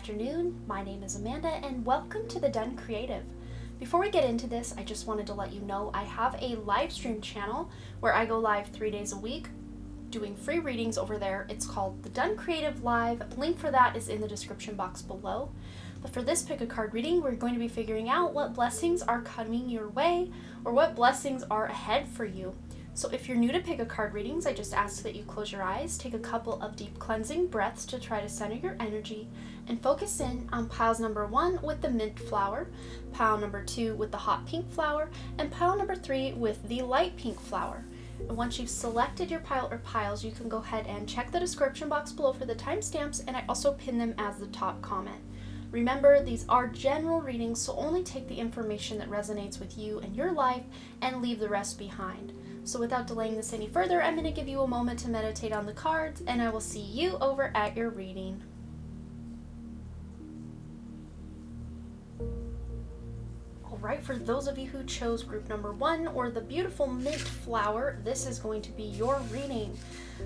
afternoon. My name is Amanda and welcome to The Done Creative. Before we get into this, I just wanted to let you know I have a live stream channel where I go live 3 days a week doing free readings over there. It's called The Done Creative Live. Link for that is in the description box below. But for this pick a card reading, we're going to be figuring out what blessings are coming your way or what blessings are ahead for you. So if you're new to pick a card readings, I just ask that you close your eyes, take a couple of deep cleansing breaths to try to center your energy, and focus in on piles number 1 with the mint flower, pile number 2 with the hot pink flower, and pile number 3 with the light pink flower. And once you've selected your pile or piles, you can go ahead and check the description box below for the timestamps, and I also pin them as the top comment. Remember, these are general readings, so only take the information that resonates with you and your life and leave the rest behind. So without delaying this any further, I'm going to give you a moment to meditate on the cards, and I will see you over at your reading. Alright, for those of you who chose group number 1 or the beautiful mint flower, this is going to be your reading.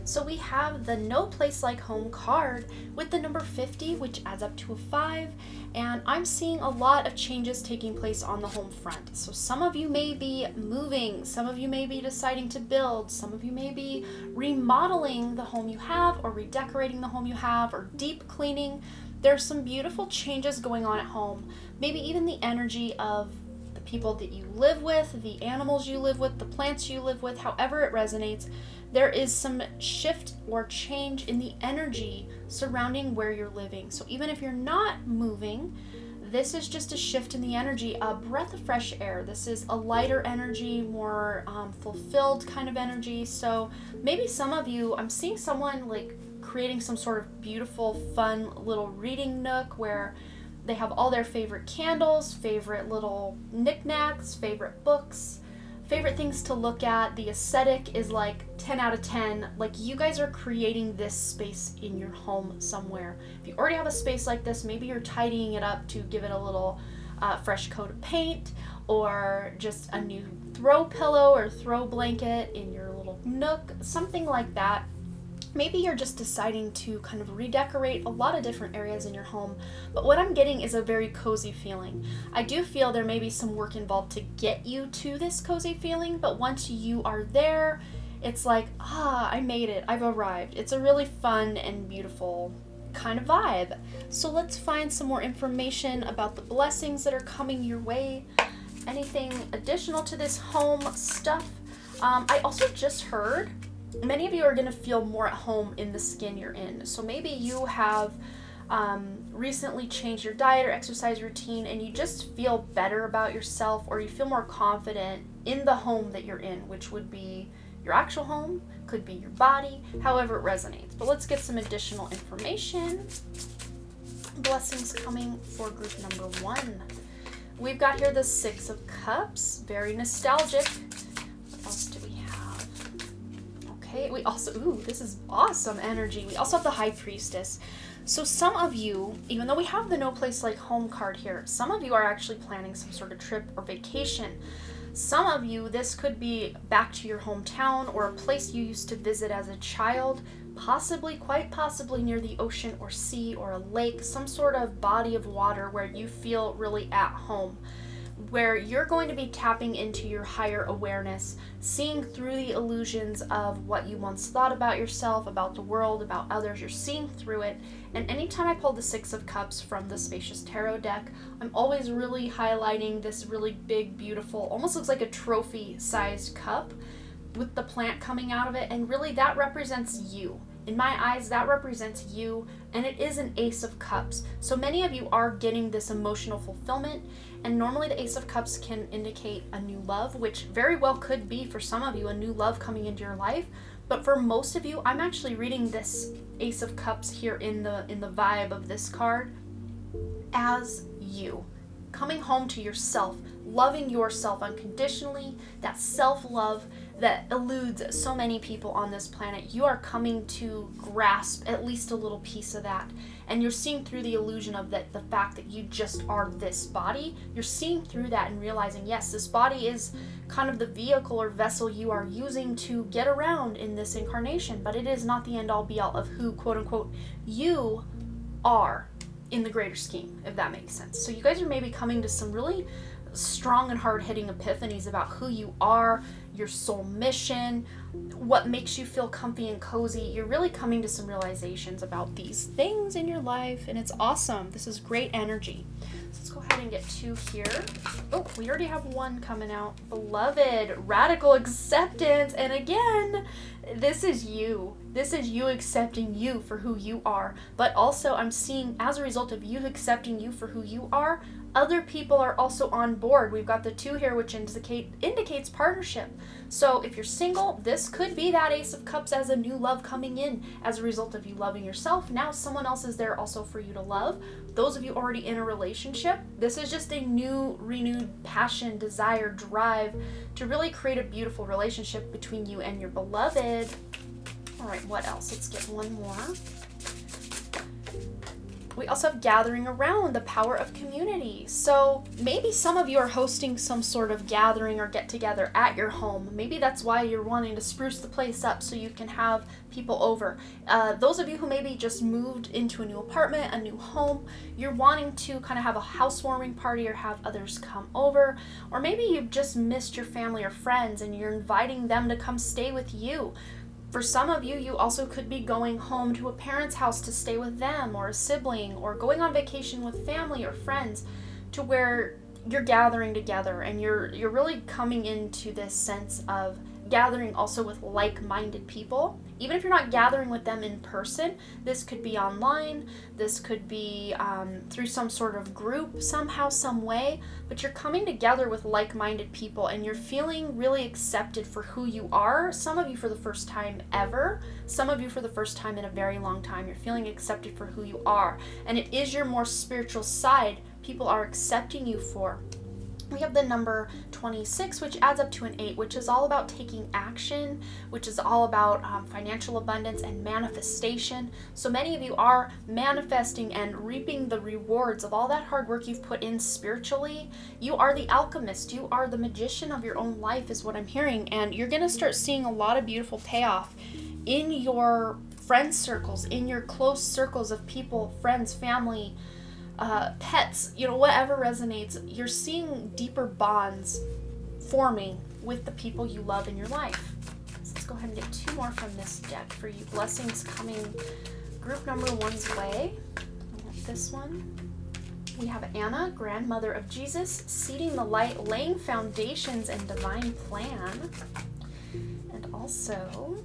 So we have the No Place Like Home card with the number 50, which adds up to a 5, and I'm seeing a lot of changes taking place on the home front. So some of you may be moving, some of you may be deciding to build, some of you may be remodeling the home you have or redecorating the home you have or deep cleaning. There's some beautiful changes going on at home, maybe even the energy of the people that you live with, the animals you live with, the plants you live with, however it resonates. There is some shift or change in the energy surrounding where you're living. So even if you're not moving, this is just a shift in the energy, a breath of fresh air. This is a lighter energy, more fulfilled kind of energy. So maybe some of you, I'm seeing someone like creating some sort of beautiful, fun little reading nook where they have all their favorite candles, favorite little knickknacks, favorite books, favorite things to look at. The aesthetic is like 10 out of 10. Like, you guys are creating this space in your home somewhere. If you already have a space like this, maybe you're tidying it up to give it a little fresh coat of paint, or just a new throw pillow or throw blanket in your little nook, something like that. Maybe you're just deciding to kind of redecorate a lot of different areas in your home, but what I'm getting is a very cozy feeling. I do feel there may be some work involved to get you to this cozy feeling, but once you are there, it's like, I made it, I've arrived. It's a really fun and beautiful kind of vibe. So let's find some more information about the blessings that are coming your way. Anything additional to this home stuff? I also just heard many of you are going to feel more at home in the skin you're in. So maybe you have recently changed your diet or exercise routine and you just feel better about yourself, or you feel more confident in the home that you're in, which would be your actual home, could be your body, however it resonates. But let's get some additional information. Blessings coming for group number 1. We've got here the 6 of Cups, very nostalgic. What else do we have? Okay, we also, this is awesome energy. We also have the High Priestess. So some of you, even though we have the No Place Like Home card here, some of you are actually planning some sort of trip or vacation. Some of you, this could be back to your hometown or a place you used to visit as a child, possibly, quite possibly near the ocean or sea or a lake, some sort of body of water where you feel really at home, where you're going to be tapping into your higher awareness, seeing through the illusions of what you once thought about yourself, about the world, about others. You're seeing through it. And anytime I pull the 6 of Cups from the Spacious Tarot deck, I'm always really highlighting this really big, beautiful, almost looks like a trophy-sized cup with the plant coming out of it, and really that represents you. In my eyes, that represents you, and it is an Ace of Cups. So many of you are getting this emotional fulfillment, and normally the Ace of Cups can indicate a new love, which very well could be for some of you a new love coming into your life. But for most of you, I'm actually reading this Ace of Cups here in the vibe of this card as you coming home to yourself, loving yourself unconditionally, that self-love that eludes so many people on this planet. You are coming to grasp at least a little piece of that, and you're seeing through the illusion of that, the fact that you just are this body. You're seeing through that and realizing, yes, this body is kind of the vehicle or vessel you are using to get around in this incarnation, but it is not the end all be all of who, quote unquote, you are. in the greater scheme, if that makes sense. So you guys are maybe coming to some really strong and hard-hitting epiphanies about who you are, your soul mission, what makes you feel comfy and cozy. You're really coming to some realizations about these things in your life, and it's awesome. This is great energy. So let's go ahead and get 2 here. Oh, we already have 1 coming out. Beloved, radical acceptance. And again, this is you. This is you accepting you for who you are. But also, I'm seeing, as a result of you accepting you for who you are, other people are also on board. We've got the 2 here, which indicates partnership. So if you're single, this could be that Ace of Cups as a new love coming in as a result of you loving yourself. Now someone else is there also for you to love. Those of you already in a relationship, this is just a new, renewed passion, desire, drive to really create a beautiful relationship between you and your beloved. All right, what else? Let's get 1 more. We also have gathering around, the power of community. So maybe some of you are hosting some sort of gathering or get together at your home. Maybe that's why you're wanting to spruce the place up so you can have people over. Those of you who maybe just moved into a new apartment, a new home, you're wanting to kind of have a housewarming party or have others come over. Or maybe you've just missed your family or friends and you're inviting them to come stay with you. For some of you, you also could be going home to a parent's house to stay with them or a sibling, or going on vacation with family or friends, to where you're gathering together and you're really coming into this sense of gathering also with like-minded people. Even if you're not gathering with them in person, this could be online, this could be through some sort of group somehow, some way, but you're coming together with like-minded people and you're feeling really accepted for who you are. Some of you for the first time ever, some of you for the first time in a very long time, you're feeling accepted for who you are. And it is your more spiritual side people are accepting you for. We have the number 26, which adds up to an 8, which is all about taking action, which is all about financial abundance and manifestation. So many of you are manifesting and reaping the rewards of all that hard work you've put in spiritually. You are the alchemist. You are the magician of your own life is what I'm hearing. And you're going to start seeing a lot of beautiful payoff in your friend circles, in your close circles of people, friends, family, pets, whatever resonates. You're seeing deeper bonds forming with the people you love in your life. So let's go ahead and get 2 more from this deck for you. Blessings coming group number 1's way. This one. We have Anna, grandmother of Jesus, seeding the light, laying foundations and divine plan. And also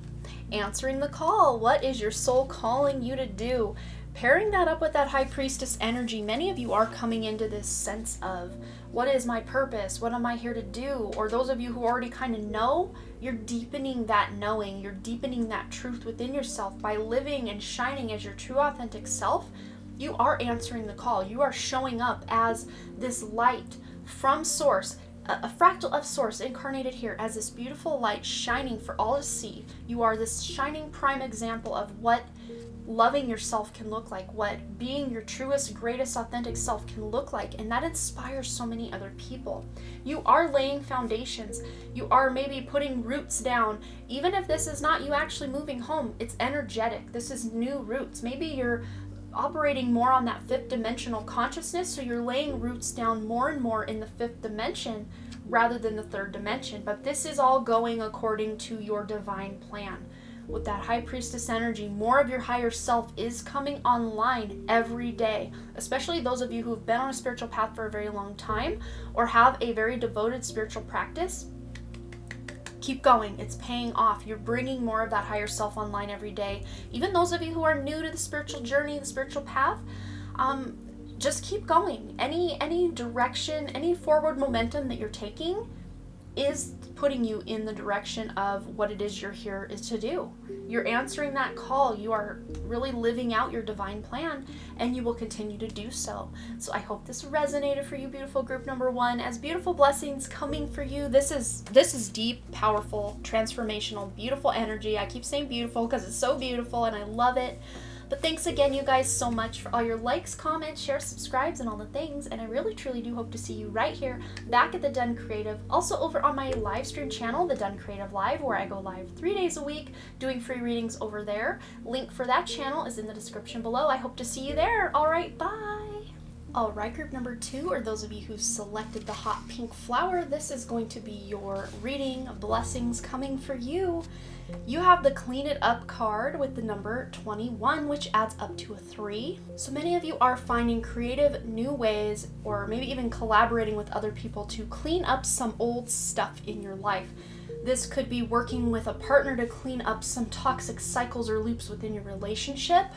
answering the call. What is your soul calling you to do? Pairing that up with that high priestess energy, many of you are coming into this sense of, what is my purpose? What am I here to do? Or those of you who already kind of know, you're deepening that knowing. You're deepening that truth within yourself by living and shining as your true authentic self. You are answering the call. You are showing up as this light from source, a fractal of source incarnated here as this beautiful light shining for all to see. You are this shining prime example of what loving yourself can look like, what being your truest, greatest, authentic self can look like, and that inspires so many other people. You are laying foundations. You are maybe putting roots down. Even if this is not you actually moving home, it's energetic. This is new roots. Maybe you're operating more on that 5th dimensional consciousness, so you're laying roots down more and more in the 5th dimension rather than the 3rd dimension. But this is all going according to your divine plan. With that high priestess energy, more of your higher self is coming online every day, especially those of you who have been on a spiritual path for a very long time or have a very devoted spiritual practice. Keep going. It's paying off. You're bringing more of that higher self online every day. Even those of you who are new to the spiritual journey, the spiritual path, just keep going. Any direction, any forward momentum that you're taking is putting you in the direction of what it is you're here is to do. You're answering that call. You are really living out your divine plan, and you will continue to do so. So I hope this resonated for you, beautiful group number 1. As beautiful blessings coming for you. This is deep, powerful, transformational, beautiful energy. I keep saying beautiful because it's so beautiful and I love it. But thanks again, you guys, so much for all your likes, comments, shares, subscribes, and all the things. And I really, truly do hope to see you right here back at The Done Creative. Also over on my live stream channel, The Done Creative Live, where I go live 3 days a week doing free readings over there. Link for that channel is in the description below. I hope to see you there. All right, bye. All right, group number 2, or those of you who selected the hot pink flower, this is going to be your reading. Blessings coming for you. You have the Clean It Up card with the number 21, which adds up to a 3. So many of you are finding creative new ways, or maybe even collaborating with other people to clean up some old stuff in your life. This could be working with a partner to clean up some toxic cycles or loops within your relationship.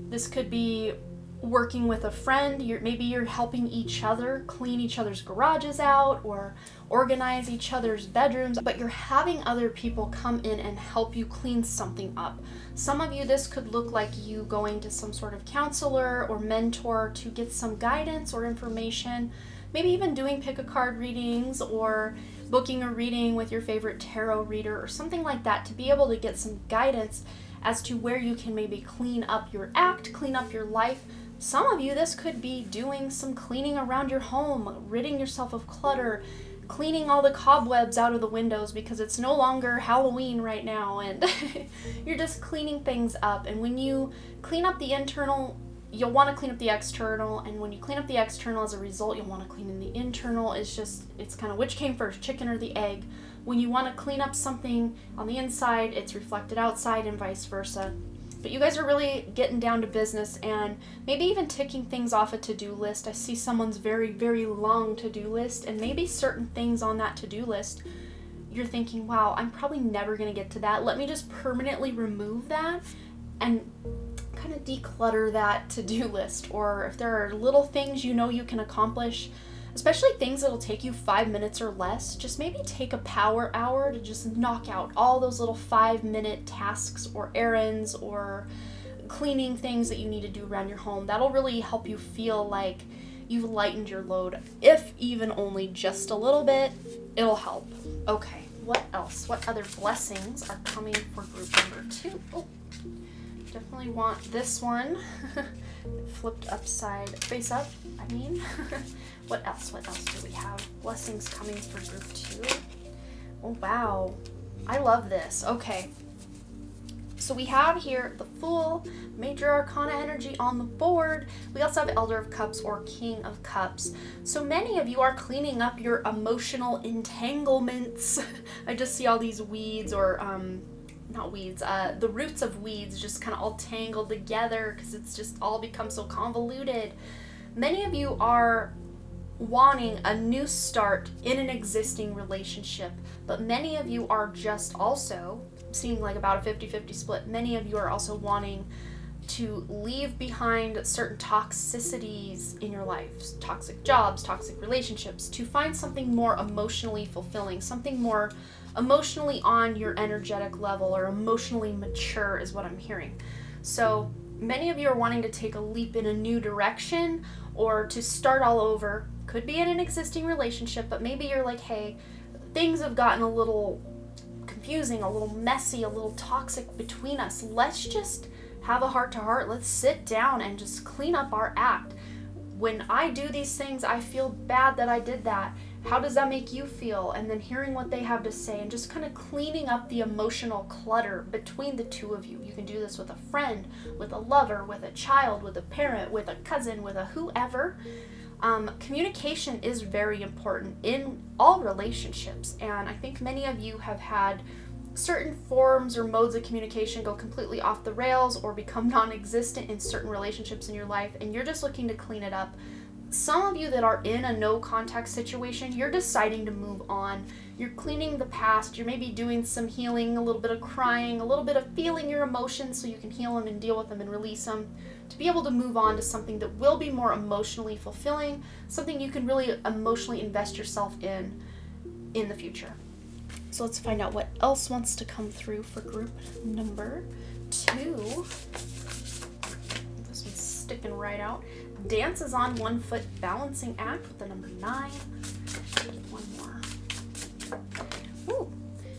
This could be working with a friend. Maybe you're helping each other clean each other's garages out or organize each other's bedrooms, but you're having other people come in and help you clean something up. Some of you, this could look like you going to some sort of counselor or mentor to get some guidance or information, maybe even doing pick a card readings or booking a reading with your favorite tarot reader or something like that to be able to get some guidance as to where you can maybe clean up your act, clean up your life. Some of you, this could be doing some cleaning around your home, ridding yourself of clutter, cleaning all the cobwebs out of the windows because it's no longer Halloween right now, and you're just cleaning things up. And when you clean up the internal, you'll want to clean up the external, and when you clean up the external, as a result, you'll want to clean in the internal. It's kind of which came first, chicken or the egg. When you want to clean up something on the inside, it's reflected outside and vice versa. But you guys are really getting down to business and maybe even ticking things off a to-do list. I see someone's very, very long to-do list, and maybe certain things on that to-do list, you're thinking, wow, I'm probably never going to get to that. Let me just permanently remove that and kind of declutter that to-do list. Or if there are little things you know you can accomplish, especially things that'll take you 5 minutes or less, just maybe take a power hour to just knock out all those little 5-minute tasks or errands or cleaning things that you need to do around your home. That'll really help you feel like you've lightened your load. If even only just a little bit, it'll help. Okay, what else? What other blessings are coming for group number 2? Oh, definitely want this one. Flipped upside, face up, I mean. What else do we have? Blessings coming for group 2. Oh, wow. I love this. Okay. So we have here the Fool, Major Arcana energy on the board. We also have Elder of Cups or King of Cups. So many of you are cleaning up your emotional entanglements. I just see all these weeds or, not weeds, the roots of weeds just kind of all tangled together because it's just all become so convoluted. Many of you are wanting a new start in an existing relationship, but many of you are just also seeing like about a 50-50 split. Many of you are also wanting to leave behind certain toxicities in your life, toxic jobs, toxic relationships, to find something more emotionally fulfilling, something more emotionally on your energetic level or emotionally mature is what I'm hearing. So many of you are wanting to take a leap in a new direction or to start all over. Could be in an existing relationship, but maybe you're like, hey, things have gotten a little confusing, a little messy, a little toxic between us. Let's just have a heart-to-heart. Let's sit down and just clean up our act. When I do these things, I feel bad that I did that. How does that make you feel? And then hearing what they have to say and just kind of cleaning up the emotional clutter between the two of you. You can do this with a friend, with a lover, with a child, with a parent, with a cousin, with a whoever. Communication is very important in all relationships, and I think many of you have had certain forms or modes of communication go completely off the rails or become non-existent in certain relationships in your life, and you're just looking to clean it up. Some of you that are in a no contact situation, you're deciding to move on. You're cleaning the past. You're maybe doing some healing, a little bit of crying, a little bit of feeling your emotions so you can heal them and deal with them and release them to be able to move on to something that will be more emotionally fulfilling, something you can really emotionally invest yourself in the future. So let's find out what else wants to come through for group number 2. This one's sticking right out. Dances on one foot balancing act with the number 9. One more. Ooh.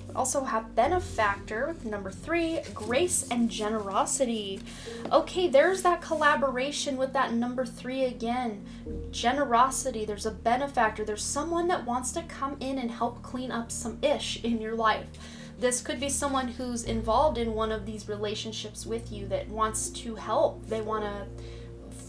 We also have benefactor with number 3, grace and generosity. Okay, there's that collaboration with that number 3 again. Generosity, there's a benefactor, there's someone that wants to come in and help clean up some ish in your life. This could be someone who's involved in one of these relationships with you that wants to help. They want to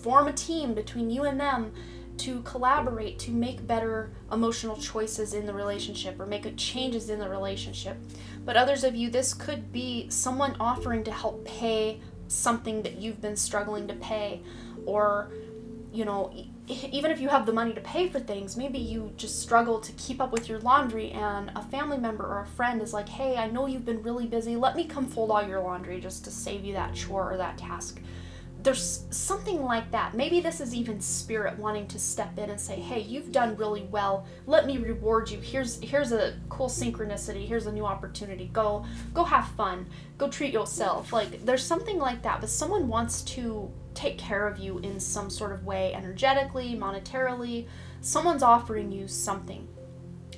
form a team between you and them to collaborate, to make better emotional choices in the relationship or make changes in the relationship. But others of you, this could be someone offering to help pay something that you've been struggling to pay, or, you know, even if you have the money to pay for things, maybe you just struggle to keep up with your laundry and a family member or a friend is like, hey, I know you've been really busy. Let me come fold all your laundry just to save you that chore or that task. There's something like that. Maybe this is even spirit wanting to step in and say, hey, you've done really well. Let me reward you. Here's a cool synchronicity. Here's a new opportunity. Go have fun. Go treat yourself. Like, there's something like that, but someone wants to take care of you in some sort of way, energetically, monetarily. Someone's offering you something.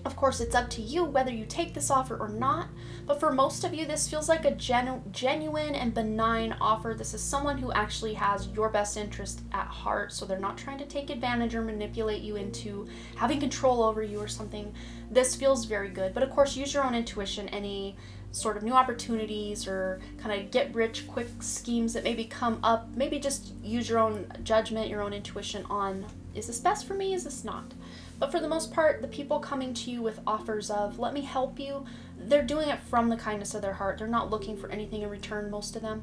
Of course, it's up to you whether you take this offer or not, but for most of you, this feels like a genuine and benign offer. This is someone who actually has your best interest at heart, so they're not trying to take advantage or manipulate you into having control over you or something. This feels very good, but of course, use your own intuition. Any sort of new opportunities or kind of get rich quick schemes that maybe come up, maybe just use your own judgment, your own intuition on, is this best for me, is this not? But for the most part, the people coming to you with offers of, let me help you, they're doing it from the kindness of their heart. They're not looking for anything in return, most of them.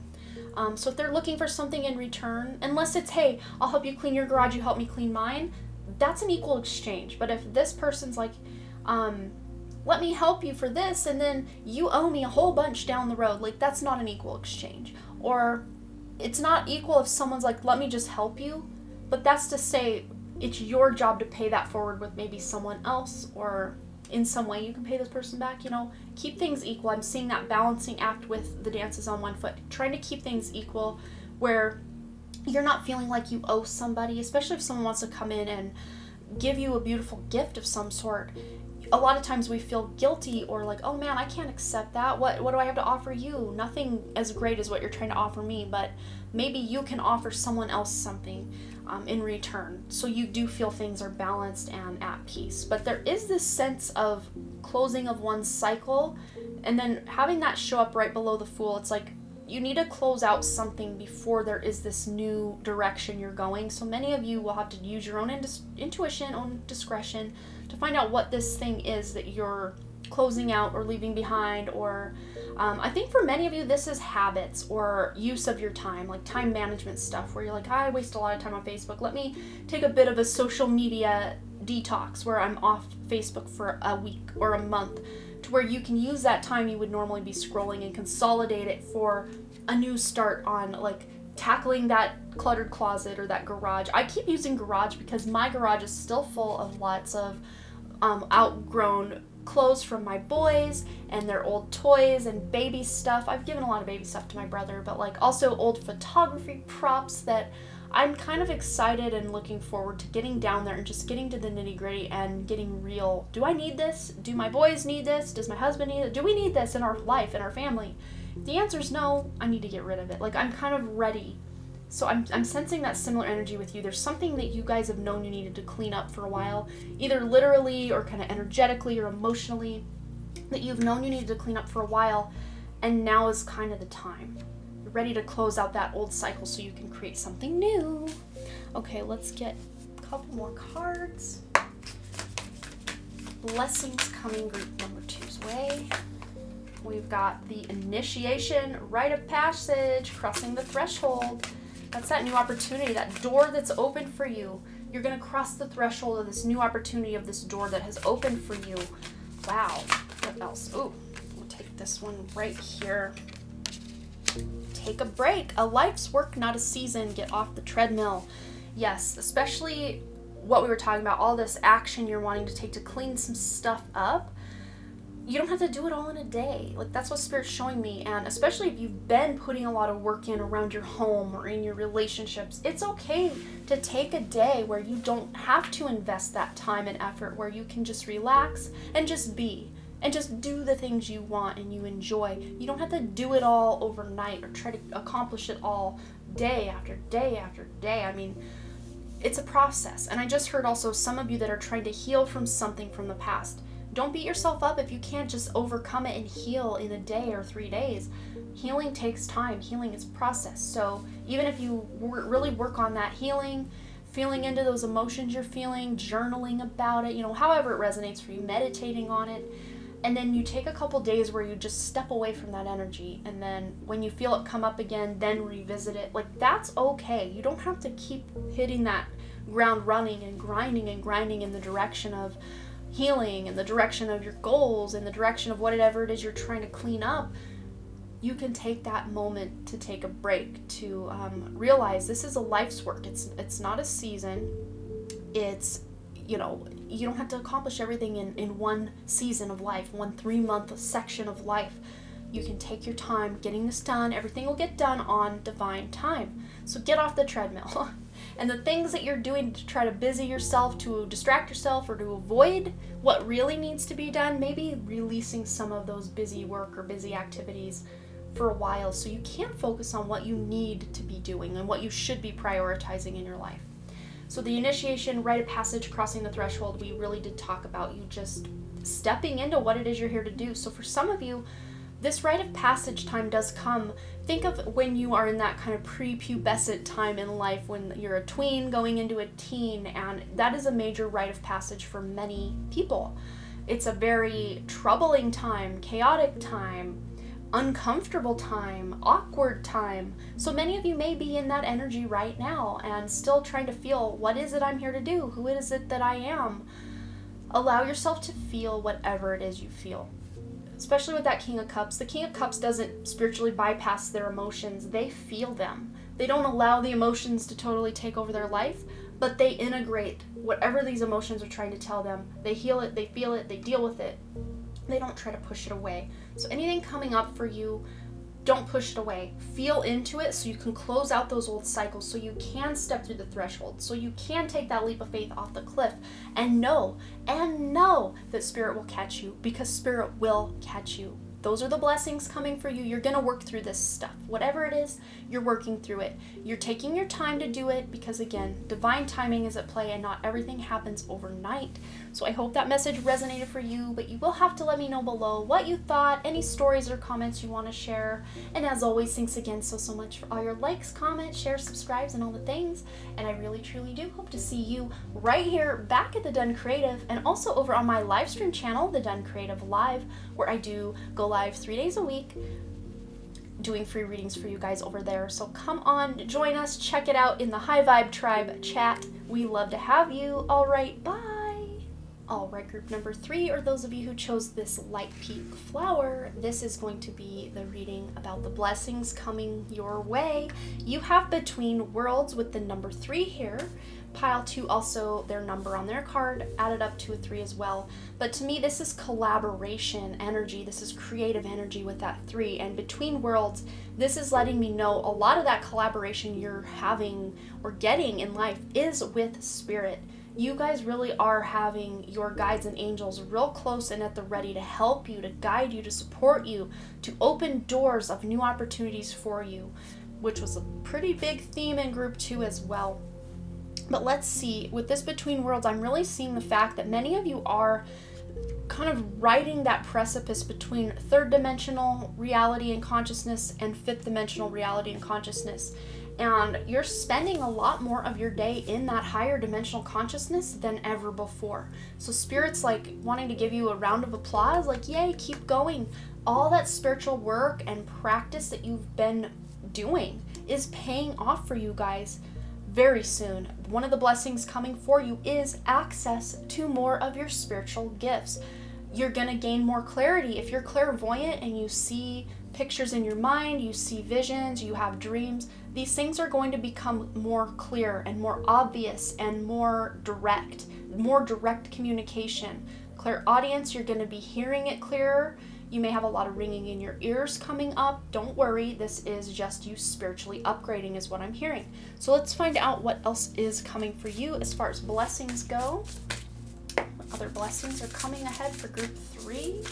So if they're looking for something in return, unless it's, hey, I'll help you clean your garage, you help me clean mine, that's an equal exchange. But if this person's like, let me help you for this, and then you owe me a whole bunch down the road, like, that's not an equal exchange. Or it's not equal if someone's like, let me just help you, but that's to say, it's your job to pay that forward with maybe someone else, or in some way you can pay this person back, you know, keep things equal. I'm seeing that balancing act with the dances on one foot, trying to keep things equal where you're not feeling like you owe somebody, especially if someone wants to come in and give you a beautiful gift of some sort. A lot of times we feel guilty or like, oh man, I can't accept that. What do I have to offer you? Nothing as great as what you're trying to offer me, but maybe you can offer someone else something in return. So you do feel things are balanced and at peace. But there is this sense of closing of one cycle, and then having that show up right below the Fool. It's like you need to close out something before there is this new direction you're going. So many of you will have to use your own intuition, own discretion to find out what this thing is that you're closing out or leaving behind. Or I think for many of you, this is habits or use of your time, like time management stuff, where you're like, I waste a lot of time on Facebook. Let me take a bit of a social media detox where I'm off Facebook for a week or a month, to where you can use that time you would normally be scrolling and consolidate it for a new start on like tackling that cluttered closet or that garage. I keep using garage because my garage is still full of lots of outgrown clothes from my boys and their old toys and baby stuff. I've given a lot of baby stuff to my brother, but like also old photography props that I'm kind of excited and looking forward to getting down there and just getting to the nitty-gritty and getting real. Do I need this? Do my boys need this? Does my husband need it? Do we need this in our life, in our family? If the answer is no, I need to get rid of it. Like, I'm kind of ready. So I'm sensing that similar energy with you. There's something that you guys have known you needed to clean up for a while, either literally or kind of energetically or emotionally, that you've known you needed to clean up for a while, and now is kind of the time. You're ready to close out that old cycle so you can create something new. Okay, let's get a couple more cards. Blessings coming group number 2's way. We've got the initiation, rite of passage, crossing the threshold. That's that new opportunity, that door that's open for you. You're going to cross the threshold of this new opportunity, of this door that has opened for you. Wow. What else? Ooh, we'll take this one right here. Take a break. A life's work, not a season. Get off the treadmill. Yes, especially what we were talking about, all this action you're wanting to take to clean some stuff up. You don't have to do it all in a day. Like, that's what Spirit's showing me. And especially if you've been putting a lot of work in around your home or in your relationships, it's okay to take a day where you don't have to invest that time and effort, where you can just relax and just be and just do the things you want and you enjoy. You don't have to do it all overnight or try to accomplish it all day after day after day. I mean, it's a process. And I just heard also some of you that are trying to heal from something from the past. Don't beat yourself up if you can't just overcome it and heal in a day or 3 days. Healing takes time. Healing is a process. So even if you really work on that healing, feeling into those emotions you're feeling, journaling about it, however it resonates for you, meditating on it, and then you take a couple days where you just step away from that energy, and then when you feel it come up again, then revisit it. Like, that's okay. You don't have to keep hitting that ground running and grinding in the direction of healing, in the direction of your goals, in the direction of whatever it is you're trying to clean up. You can take that moment to take a break, to realize this is a life's work. It's not a season. It's, you don't have to accomplish everything in one season of life, one 3-month section of life. You can take your time getting this done. Everything will get done on divine time. So get off the treadmill. And the things that you're doing to try to busy yourself, to distract yourself, or to avoid what really needs to be done, maybe releasing some of those busy work or busy activities for a while, so you can focus on what you need to be doing and what you should be prioritizing in your life. So the initiation, rite of passage, crossing the threshold, we really did talk about you just stepping into what it is you're here to do. So for some of you, this rite of passage time does come. Think of when you are in that kind of prepubescent time in life, when you're a tween going into a teen, and that is a major rite of passage for many people. It's a very troubling time, chaotic time, uncomfortable time, awkward time. So many of you may be in that energy right now and still trying to feel, what is it I'm here to do? Who is it that I am? Allow yourself to feel whatever it is you feel. Especially with that King of Cups. The King of Cups doesn't spiritually bypass their emotions. They feel them. They don't allow the emotions to totally take over their life, but they integrate whatever these emotions are trying to tell them. They heal it, they feel it, they deal with it. They don't try to push it away. So anything coming up for you, don't push it away. Feel into it so you can close out those old cycles, so you can step through the threshold, so you can take that leap of faith off the cliff and know that Spirit will catch you, because Spirit will catch you. Those are the blessings coming for you. You're going to work through this stuff. Whatever it is, you're working through it. You're taking your time to do it because, again, divine timing is at play and not everything happens overnight. So I hope that message resonated for you, but you will have to let me know below what you thought, any stories or comments you want to share. And as always, thanks again so much for all your likes, comments, shares, subscribes, and all the things. And I really, truly do hope to see you right here back at The Done Creative, and also over on my live stream channel, The Done Creative Live, where I do go live 3 days a week doing free readings for you guys over there. So come on, join us, check it out in the High Vibe Tribe chat. We love to have you. All right, bye. All right, group number 3, or those of you who chose this light pink flower, this is going to be the reading about the blessings coming your way. You have Between Worlds with the number 3 here. Pile 2 also their number on their card, added up to a 3 as well. But to me, this is collaboration energy. This is creative energy with that 3. And Between Worlds, this is letting me know a lot of that collaboration you're having or getting in life is with Spirit. You guys really are having your guides and angels real close and at the ready to help you, to guide you, to support you, to open doors of new opportunities for you, which was a pretty big theme in group 2 as well. But let's see, with this Between Worlds, I'm really seeing the fact that many of you are kind of riding that precipice between 3rd dimensional reality and consciousness and 5th dimensional reality and consciousness. And you're spending a lot more of your day in that higher dimensional consciousness than ever before. So Spirit's like wanting to give you a round of applause, like, yay, keep going. All that spiritual work and practice that you've been doing is paying off for you guys very soon. One of the blessings coming for you is access to more of your spiritual gifts. You're going to gain more clarity. If you're clairvoyant and you see pictures in your mind, you see visions, you have dreams, these things are going to become more clear and more obvious and more direct communication. Clairaudience, you're going to be hearing it clearer. You may have a lot of ringing in your ears coming up. Don't worry, this is just you spiritually upgrading is what I'm hearing. So let's find out what else is coming for you as far as blessings go. What other blessings are coming ahead for group 3?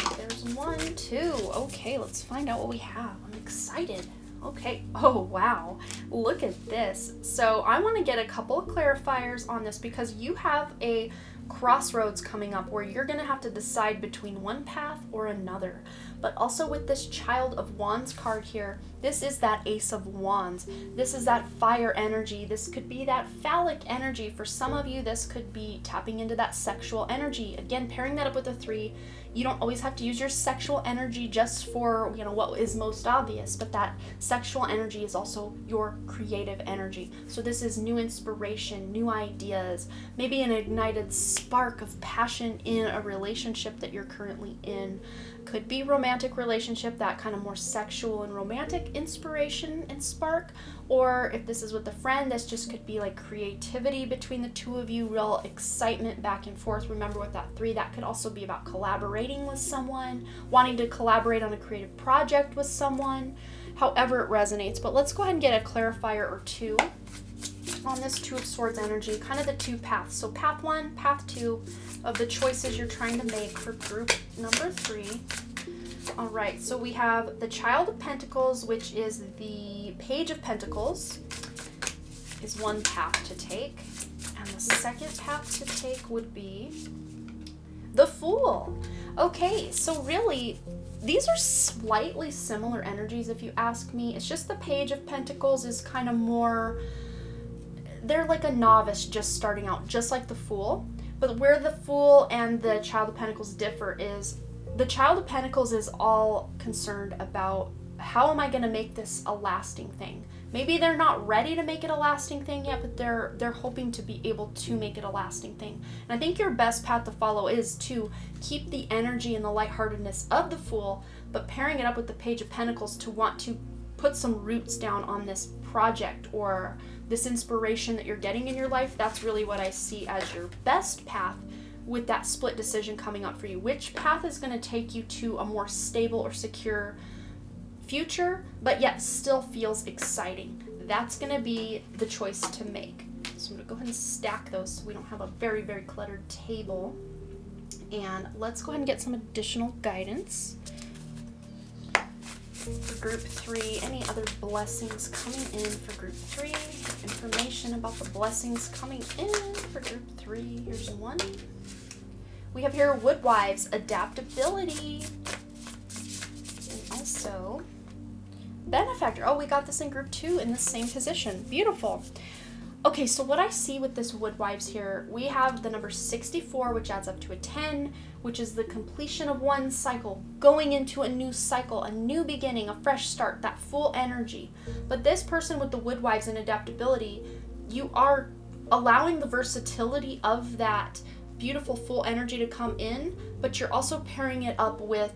Oh, there's 1, 2. Okay, let's find out what we have. I'm excited. Okay. Oh, wow. Look at this. So I want to get a couple of clarifiers on this because you have a crossroads coming up where you're going to have to decide between one path or another. But also with this Child of Wands card here, this is that Ace of Wands. This is that fire energy. This could be that phallic energy. For some of you, this could be tapping into that sexual energy. Again, pairing that up with a 3. You don't always have to use your sexual energy just for, what is most obvious, but that sexual energy is also your creative energy. So this is new inspiration, new ideas, maybe an ignited spark of passion in a relationship that you're currently in. Could be romantic relationship, that kind of more sexual and romantic inspiration and spark. Or if this is with a friend, this just could be like creativity between the two of you, real excitement back and forth. Remember with that 3, that could also be about collaborating with someone, wanting to collaborate on a creative project with someone, however it resonates. But let's go ahead and get a clarifier or 2 on this 2 of Swords energy, kind of the 2 paths. So path 1, path 2 of the choices you're trying to make for group number 3. All right, so we have the Child of Pentacles, which is the Page of Pentacles, is one path to take. And the second path to take would be the Fool. Okay, so really, these are slightly similar energies if you ask me. It's just the Page of Pentacles is kind of more, they're like a novice just starting out, just like the Fool. But where the Fool and the Child of Pentacles differ is the Child of Pentacles is all concerned about how am I going to make this a lasting thing. Maybe they're not ready to make it a lasting thing yet, but they're hoping to be able to make it a lasting thing. And I think your best path to follow is to keep the energy and the lightheartedness of the Fool, but pairing it up with the Page of Pentacles to want to put some roots down on this project or this inspiration that you're getting in your life. That's really what I see as your best path with that split decision coming up for you. Which path is going to take you to a more stable or secure future, but yet still feels exciting? That's going to be the choice to make. So I'm going to go ahead and stack those so we don't have a very, very cluttered table. And let's go ahead and get some additional guidance. For group 3, any other blessings coming in for group 3? Information about the blessings coming in for group 3. Here's one. We have here Woodwives, adaptability. And also Benefactor. Oh, we got this in group 2 in the same position. Beautiful. Okay, so what I see with this Woodwives here, we have the number 64, which adds up to a 10, which is the completion of one cycle, going into a new cycle, a new beginning, a fresh start, that full energy. But this person with the Woodwives and adaptability, you are allowing the versatility of that beautiful full energy to come in, but you're also pairing it up with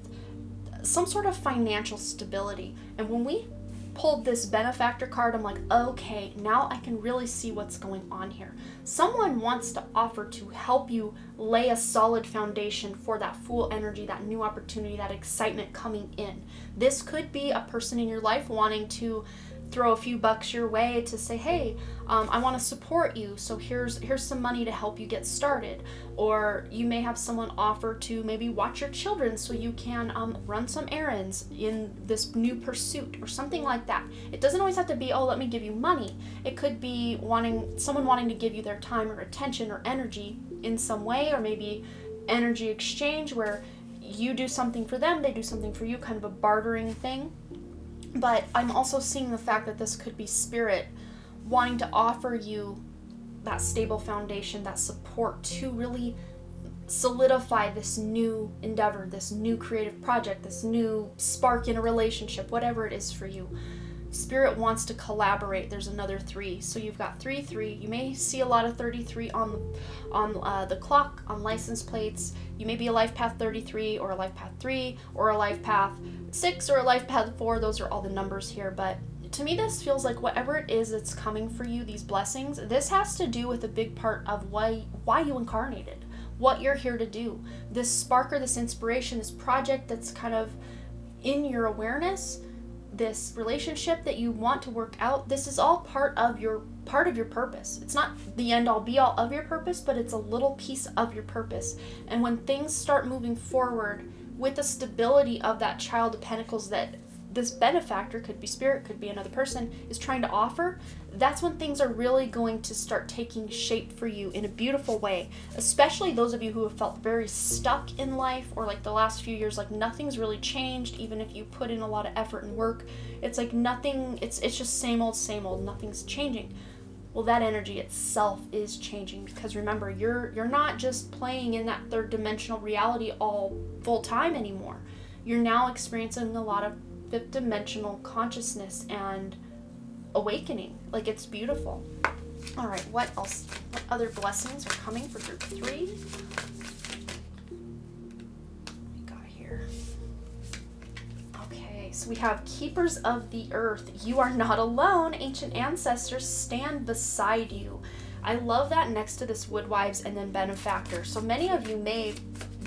some sort of financial stability. And when we pulled this Benefactor card, I'm like, okay, now I can really see what's going on here. Someone wants to offer to help you lay a solid foundation for that full energy, that new opportunity, that excitement coming in. This could be a person in your life wanting to throw a few bucks your way to say, hey, I want to support you, so here's some money to help you get started. Or you may have someone offer to maybe watch your children so you can run some errands in this new pursuit or something like that. It doesn't always have to be, oh, let me give you money. It could be someone wanting to give you their time or attention or energy in some way, or maybe energy exchange where you do something for them, they do something for you, kind of a bartering thing. But I'm also seeing the fact that this could be spirit wanting to offer you that stable foundation, that support to really solidify this new endeavor, this new creative project, this new spark in a relationship, whatever it is for you. Spirit wants to collaborate. There's another 3. So you've got 3, 3. You may see a lot of 33 on the clock, on license plates. You may be a life path 33 or a life path 3 or a life path 6 or a life path 4. Those are all the numbers here. But to me, this feels like whatever it is that's coming for you, these blessings, this has to do with a big part of why you incarnated, what you're here to do. This spark or this inspiration, this project that's kind of in your awareness, this relationship that you want to work out, this is all part of your purpose. It's not the end all be all of your purpose, but it's a little piece of your purpose. And when things start moving forward with the stability of that Child of Pentacles that this benefactor, could be spirit, could be another person, is trying to offer, that's when things are really going to start taking shape for you in a beautiful way. Especially those of you who have felt very stuck in life, or like the last few years, like nothing's really changed, even if you put in a lot of effort and work. It's like nothing, it's just same old, nothing's changing. Well, that energy itself is changing, because remember, you're not just playing in that third dimensional reality all full time anymore. You're now experiencing a lot of fifth dimensional consciousness and awakening. Like, it's beautiful. All right, what else? What other blessings are coming for group 3? What we got here? Okay, so we have Keepers of the Earth. You are not alone. Ancient ancestors stand beside you. I love that next to this Woodwives and then Benefactor. So many of you may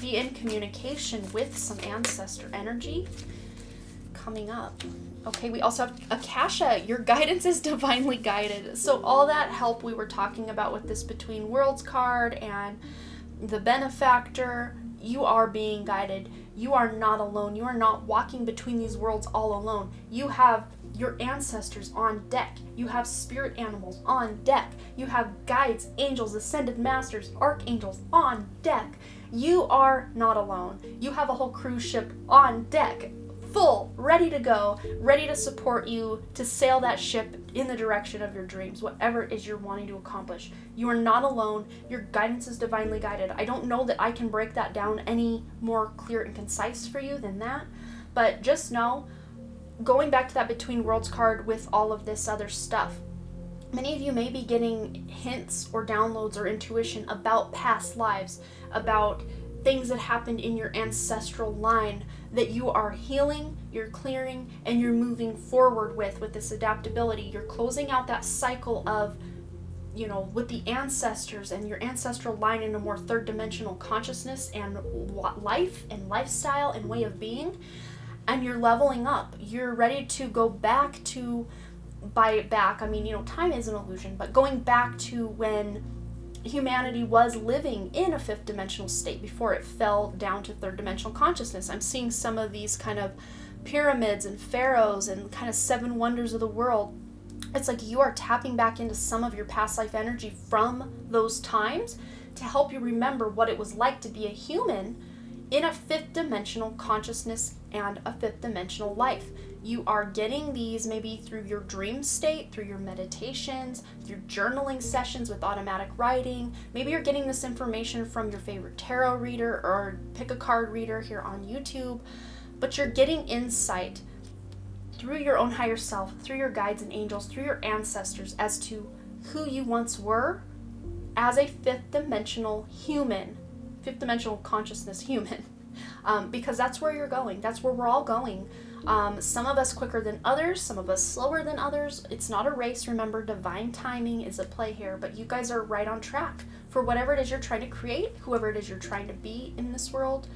be in communication with some ancestor energy coming up. Okay, we also have Akasha. Your guidance is divinely guided. So all that help we were talking about with this Between Worlds card and the Benefactor, you are being guided. You are not alone. You are not walking between these worlds all alone. You have your ancestors on deck. You have spirit animals on deck. You have guides, angels, ascended masters, archangels on deck. You are not alone. You have a whole cruise ship on deck, full, ready to go, ready to support you to sail that ship in the direction of your dreams, whatever it is you're wanting to accomplish. You are not alone. Your guidance is divinely guided. I don't know that I can break that down any more clear and concise for you than that, but just know, going back to that Between Worlds card with all of this other stuff, many of you may be getting hints or downloads or intuition about past lives, about things that happened in your ancestral line that you are healing, you're clearing, and you're moving forward with this adaptability. You're closing out that cycle of, with the ancestors and your ancestral line in a more third dimensional consciousness and life and lifestyle and way of being, and you're leveling up. You're ready to go back to, time is an illusion, but going back to when humanity was living in a fifth dimensional state before it fell down to third dimensional consciousness. I'm seeing some of these kind of pyramids and pharaohs and kind of 7 wonders of the world. It's like you are tapping back into some of your past life energy from those times to help you remember what it was like to be a human in a fifth dimensional consciousness and a fifth dimensional life. You are getting these maybe through your dream state, through your meditations, through journaling sessions with automatic writing. Maybe you're getting this information from your favorite tarot reader or pick a card reader here on YouTube, but you're getting insight through your own higher self, through your guides and angels, through your ancestors as to who you once were as a fifth dimensional human, fifth dimensional consciousness human, because that's where you're going. That's where we're all going. Some of us quicker than others, some of us slower than others. It's not a race. Remember, divine timing is at play here, but you guys are right on track for whatever it is you're trying to create, whoever it is you're trying to be in this world.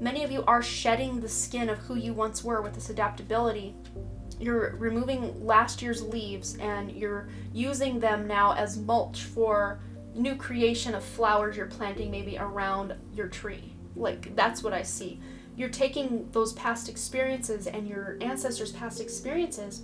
Many of you are shedding the skin of who you once were with this adaptability. You're removing last year's leaves and you're using them now as mulch for new creation of flowers you're planting maybe around your tree. Like, that's what I see. You're taking those past experiences and your ancestors' past experiences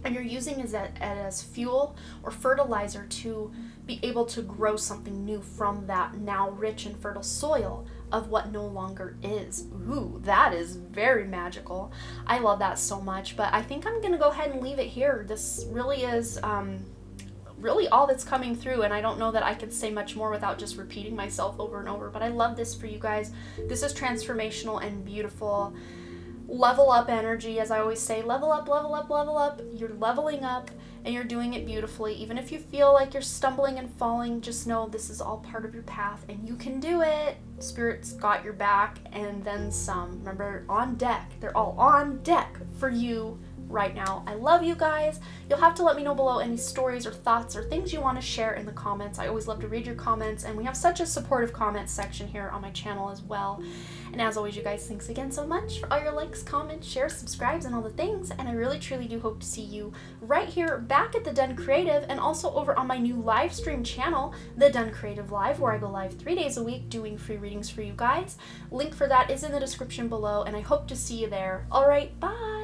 and you're using it as fuel or fertilizer to be able to grow something new from that now rich and fertile soil of what no longer is. Ooh, that is very magical. I love that so much, but I think I'm going to go ahead and leave it here. This really is really all that's coming through, and I don't know that I could say much more without just repeating myself over and over, but I love this for you guys. This is transformational and beautiful. Level up energy, as I always say. Level up, level up, level up. You're leveling up and you're doing it beautifully. Even if you feel like you're stumbling and falling, just know this is all part of your path and you can do it. Spirit's got your back and then some. Remember, on deck. They're all on deck for you right now. I love you guys. You'll have to let me know below any stories or thoughts or things you want to share in the comments. I always love to read your comments, and we have such a supportive comments section here on my channel as well. And as always, you guys, thanks again so much for all your likes, comments, shares, subscribes, and all the things. And I really truly do hope to see you right here back at The Done Creative, and also over on my new live stream channel, The Done Creative Live, where I go live 3 days a week doing free readings for you guys. Link for that is in the description below, and I hope to see you there. All right, bye.